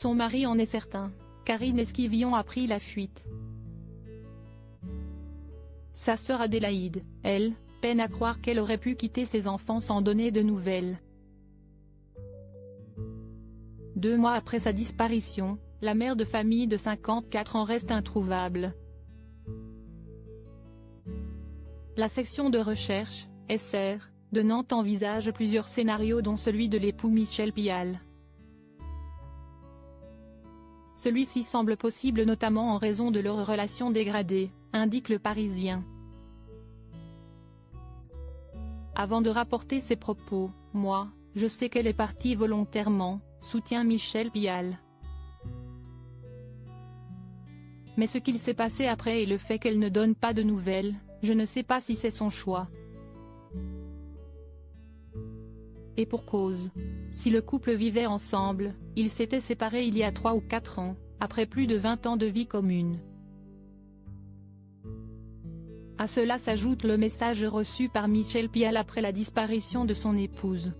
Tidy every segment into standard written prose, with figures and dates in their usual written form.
Son mari en est certain. Karine Esquivillon a pris la fuite. Sa sœur Adélaïde, elle, peine à croire qu'elle aurait pu quitter ses enfants sans donner de nouvelles. 2 mois après sa disparition, la mère de famille de 54 ans reste introuvable. La section de recherche, SR, de Nantes envisage plusieurs scénarios dont celui de l'époux Michel Pial. Celui-ci semble possible notamment en raison de leur relation dégradée, indique Le Parisien. Avant de rapporter ses propos, moi, je sais qu'elle est partie volontairement, soutient Michel Pial. Mais ce qu'il s'est passé après et le fait qu'elle ne donne pas de nouvelles, je ne sais pas si c'est son choix. Et pour cause. Si le couple vivait ensemble, ils s'étaient séparés il y a 3 ou 4 ans, après plus de 20 ans de vie commune. À cela s'ajoute le message reçu par Michel Pial après la disparition de son épouse.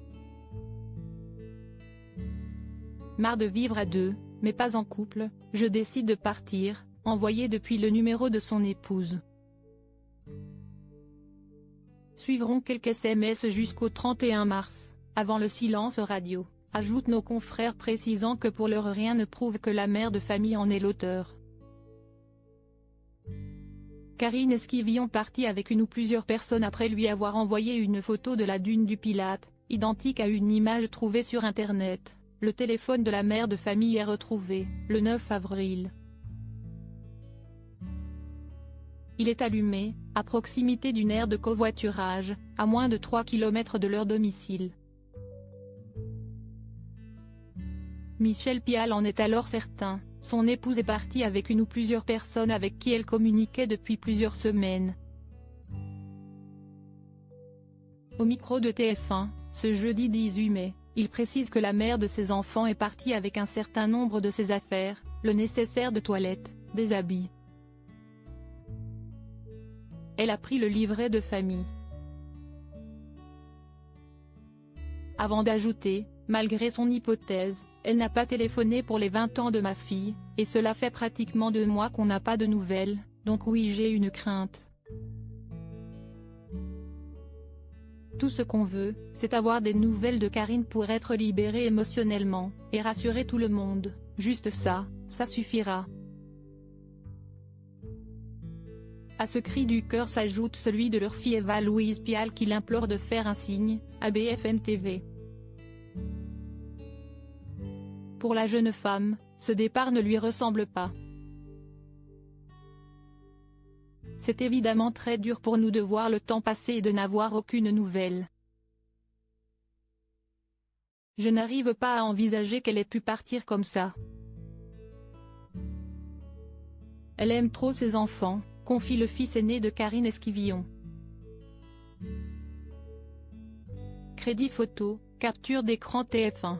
Marre de vivre à deux, mais pas en couple, je décide de partir, envoyé depuis le numéro de son épouse. Suivront quelques SMS jusqu'au 31 mars. Avant le silence radio, ajoutent nos confrères précisant que pour l'heure rien ne prouve que la mère de famille en est l'auteur. Karine Esquivillon partie avec une ou plusieurs personnes après lui avoir envoyé une photo de la dune du Pilate, identique à une image trouvée sur internet. Le téléphone de la mère de famille est retrouvé, le 9 avril. Il est allumé, à proximité d'une aire de covoiturage, à moins de 3 km de leur domicile. Michel Pial en est alors certain, son épouse est partie avec une ou plusieurs personnes avec qui elle communiquait depuis plusieurs semaines. Au micro de TF1, ce jeudi 18 mai, il précise que la mère de ses enfants est partie avec un certain nombre de ses affaires, le nécessaire de toilette, des habits. Elle a pris le livret de famille. Avant d'ajouter, malgré son hypothèse, elle n'a pas téléphoné pour les 20 ans de ma fille, et cela fait pratiquement 2 mois qu'on n'a pas de nouvelles, donc oui j'ai une crainte. Tout ce qu'on veut, c'est avoir des nouvelles de Karine pour être libérée émotionnellement, et rassurer tout le monde, juste ça, ça suffira. À ce cri du cœur s'ajoute celui de leur fille Eva Louise Pial qui l'implore de faire un signe, à BFM TV. Pour la jeune femme, ce départ ne lui ressemble pas. C'est évidemment très dur pour nous de voir le temps passer et de n'avoir aucune nouvelle. Je n'arrive pas à envisager qu'elle ait pu partir comme ça. Elle aime trop ses enfants, confie le fils aîné de Karine Esquivillon. Crédit photo, capture d'écran TF1.